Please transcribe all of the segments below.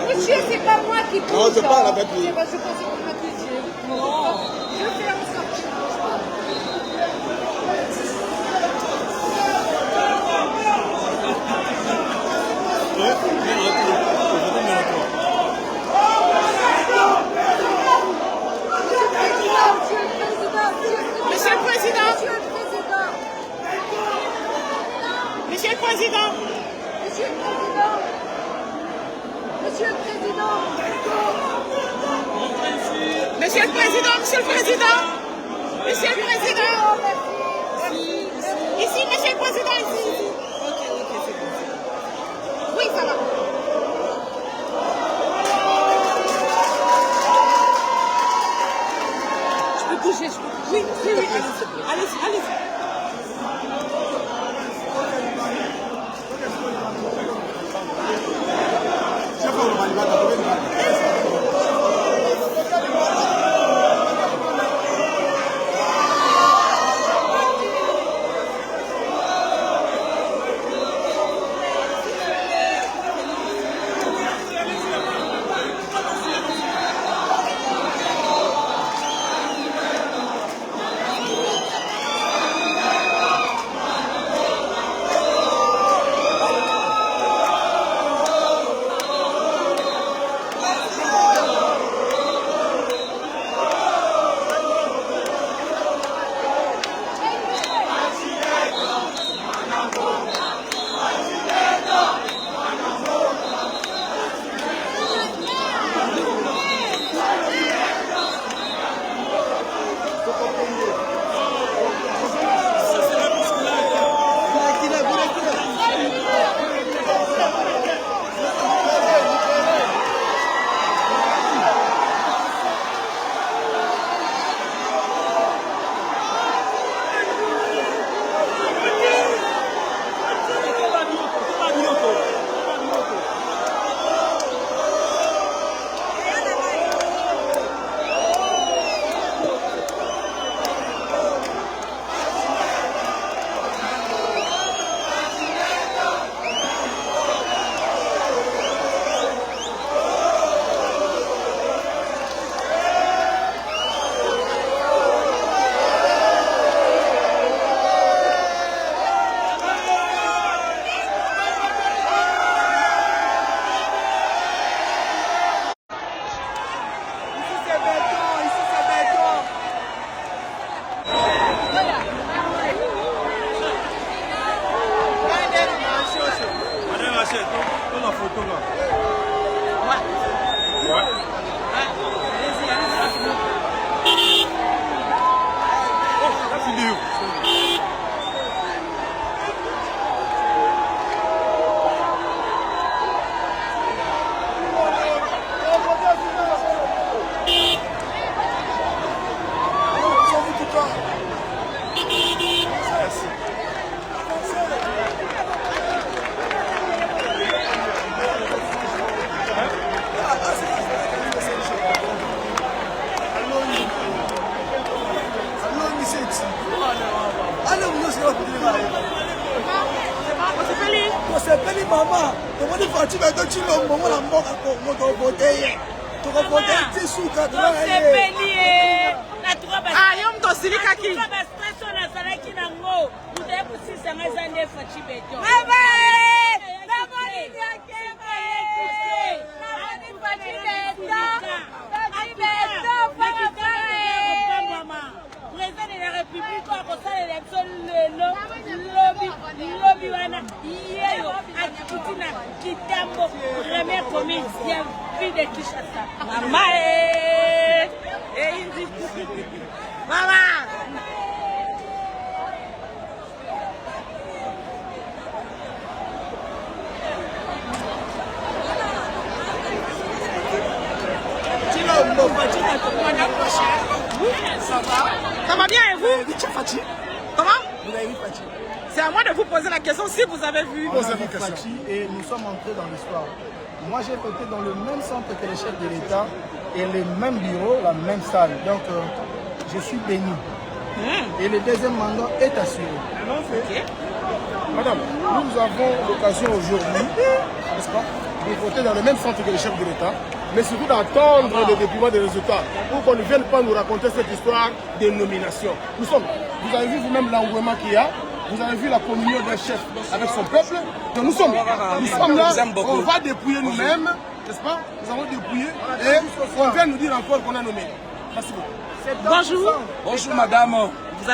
Monsieur, c'est pas moi qui pousse. Non, je parle avec lui. Je pense que vous m'accusez. Non. Je fais en sorte qu'il ne bouge pas. Monsieur le Président. Monsieur le Président. Monsieur le Président. Monsieur le Président. Monsieur le Président. Monsieur le Président. Monsieur le Président. Ici, Monsieur le Président, ici. Oui, ça va. Je peux bouger, je peux bouger. Oui, oui, oui. Allez-y, allez-y. Ah, yom to silika ki. Président de la République, on a l'élection lobby wana yeyo atukutina kitambo premier commune ya ville de Kinshasa. Mama Mama. Ça va bien et vous? Comment? C'est à moi de vous poser la question si vous avez vu. Et nous sommes entrés dans l'histoire. Moi j'ai voté dans le même centre que les chefs de l'État et les mêmes bureaux, la même salle. Donc je suis béni. Et le deuxième mandat est assuré. Okay. Madame, nous avons l'occasion aujourd'hui, n'est-ce pas, de voter dans le même centre que les chefs de l'État, mais surtout d'attendre le déploiement des résultats pour qu'on ne vienne pas nous raconter cette histoire de nomination. Vous avez vu vous-même l'engouement qu'il y a, vous avez vu la communion d'un chef avec son peuple. Donc nous sommes là, on va dépouiller nous-mêmes, n'est-ce pas? Nous avons dépouillé et on vient nous dire encore qu'on a nommé. Merci beaucoup. Bonjour. Bonjour madame. Vous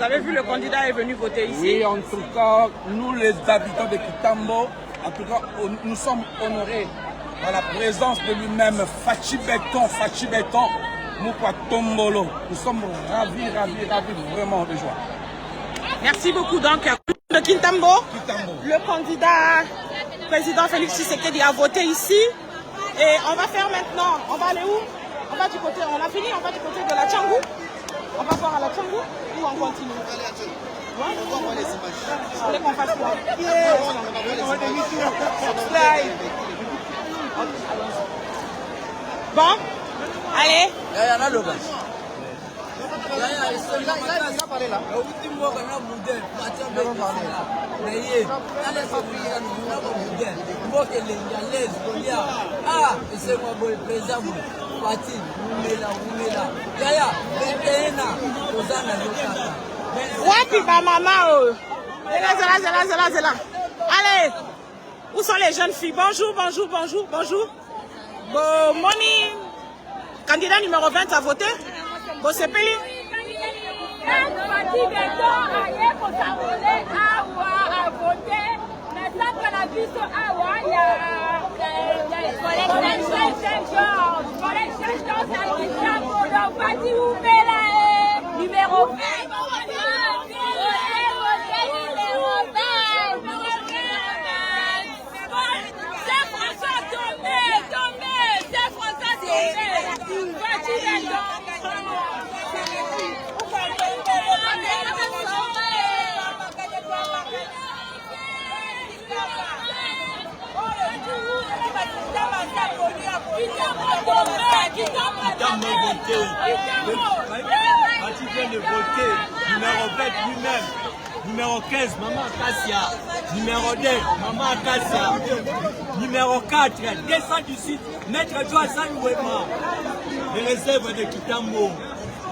avez vu le candidat est venu voter ici? Oui, en tout cas, nous les habitants de Kitambo, en tout cas, nous sommes honorés par la présence de lui-même, Fachi Béton, Moukwa Tombolo. Nous sommes ravis, vraiment de joie. Merci beaucoup. Donc, de Kintambo, le candidat président Félix Tshisekedi a voté ici. Et on va faire maintenant, on va aller où? On va du côté, on a fini, on va du côté de la Tchangou. On va voir à la Tchangou ou on continue? On va voir les images. Vous voulez qu'on fasse quoi? Bon, allez. Wapi ba maman? C'est là. Allez, où sont les jeunes filles? Bonjour. Bon morning. Candidat numéro 20 a voté. Bon c'est payé. Numéro 20. De voter, numéro 20 lui-même, numéro 15, Maman Akassia, numéro 2, Maman Akassia, numéro 4, descend du site, Maître Joassan Ouema, les réserves de Kitambo.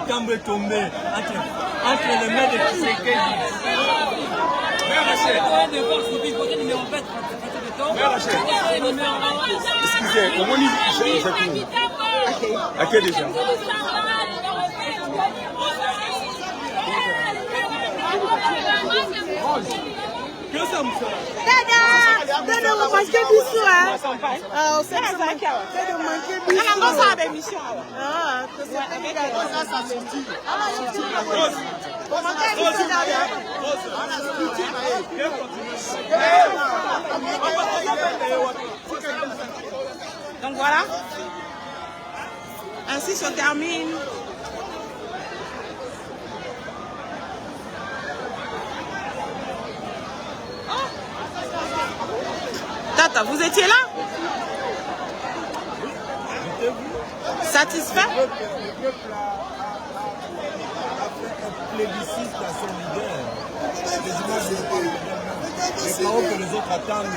Kitambo est tombé entre les mains de Tshisekedi. Excusez, comment on dit? À quel déjà? Dada, vous manquez du sou, hein? C'est ça. Dada, vous manquez du sou. On a ça à l'émission. Ah, c'est ça, ça sortit. Donc voilà. Ainsi se termine. Tata, vous étiez là? Satisfait? Le peuple a fait un plébiscite à son leader. Les parents que les autres attendent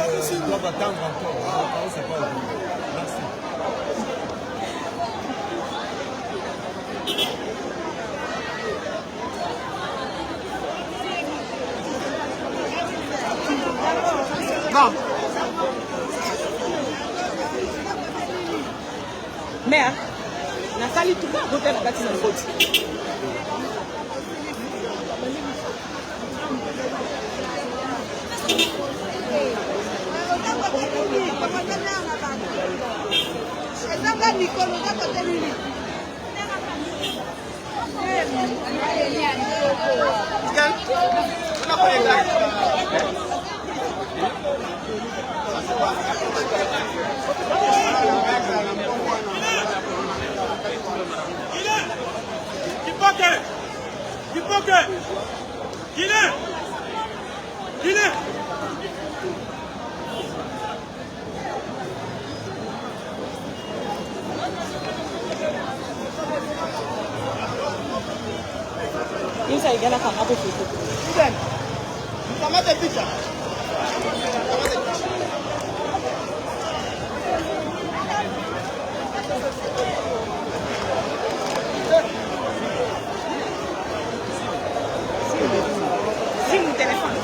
doivent attendre encore. Les parents, c'est pas aujourd'hui. Merci. Non. Mais, na sali tout le côté de la côte. Saya gana kan apa itu? Dan, sama ada pizza. Sim, telefone.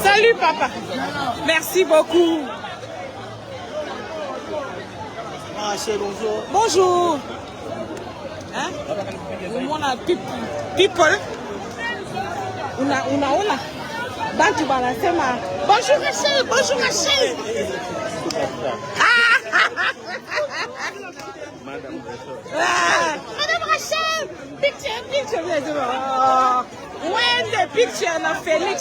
Salut papa. Merci beaucoup. Bonjour. Bonjour. Hein? On a people. Una. Bantu balasema. Bonjour Rachel. Bonjour Rachel. Madame Rachel. Picture. When the picture of Félix.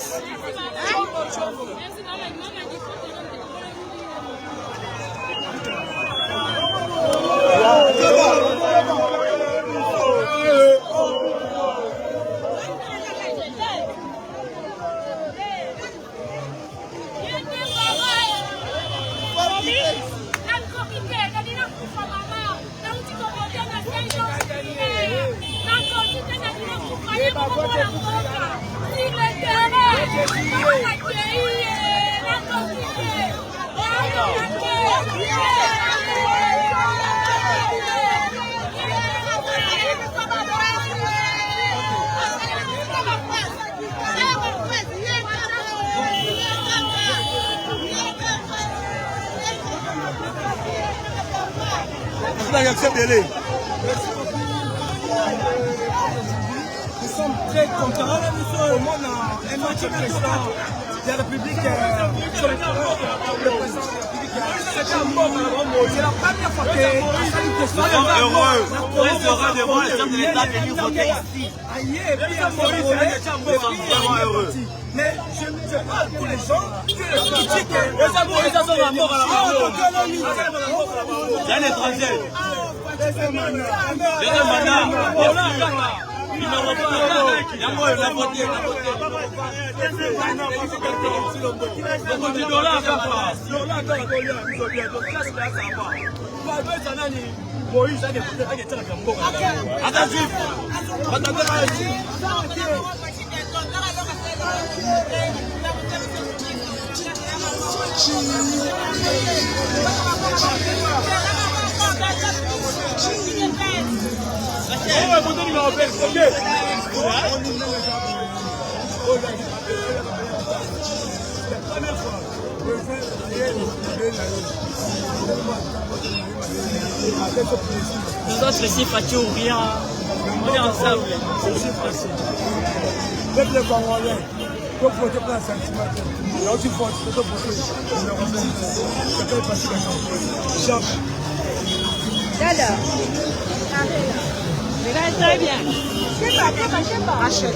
Nous sommes très contents. Au monde, un match de président de la République, le président de la République, c'est la première fois que heureux. Les hommes de l'État venus voter ici. Heureux. Mais je parle pour les gens qui critiquent. Il y a un étranger. Deuxième mandat. Numéro 1. Yango il a voté. va voter numéro 20. Ok. Nous autres ici, Fatih ou rien, on est ensemble. C'est aussi facile. Peuple congolais, faut voter pour un sentiment. Là où tu votes, tu peux voter. Ça peut être facile à changer. Jamais. Dada. Regarde très bien. Je sais pas. Rachel.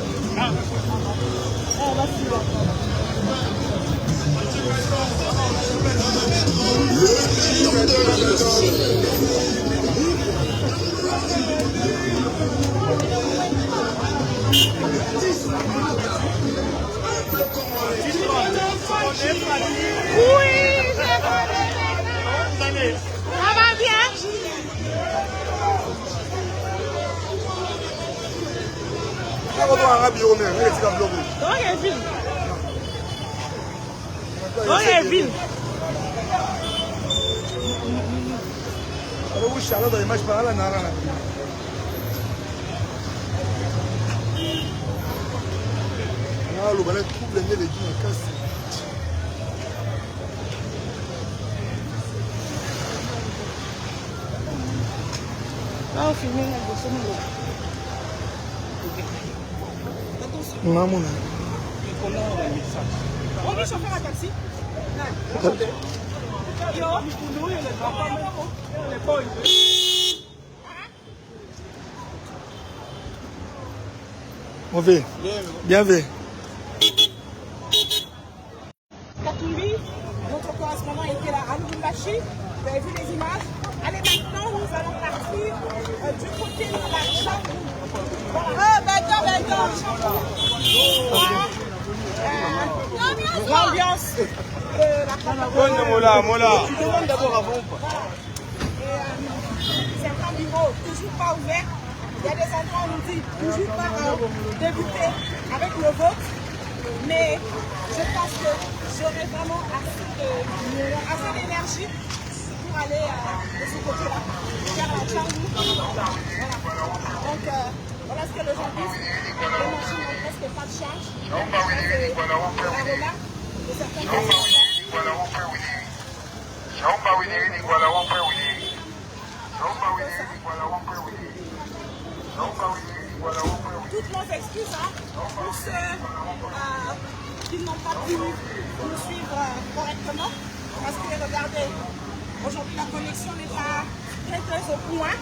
Oui, c'est bon. Ça va bien? Là, on filme la bosse. Non, On dit chauffeur à taxi. On fait. Bien fait. Katumbi, notre correspondant était là à Lubumbashi. Vous avez vu les images. Allez, maintenant, nous allons partir du côté de la chambre. L'ambiance de la campagne. Tu demandes d'abord avant. Certains bureaux toujours pas ouverts. Il y a des endroits où on dit toujours pas débuter avec le vote. Mais je pense que j'aurai vraiment assez d'énergie pour aller de ce côté-là, faire la Tchangou. Voilà. Donc voilà ce que les gens disent. Les machines n'ont presque pas de charge. C'est la remarque de certaines personnes. Toutes nos excuses pour ceux qui n'ont pas pu nous suivre correctement. Parce que regardez, aujourd'hui la connexion n'est pas très au point.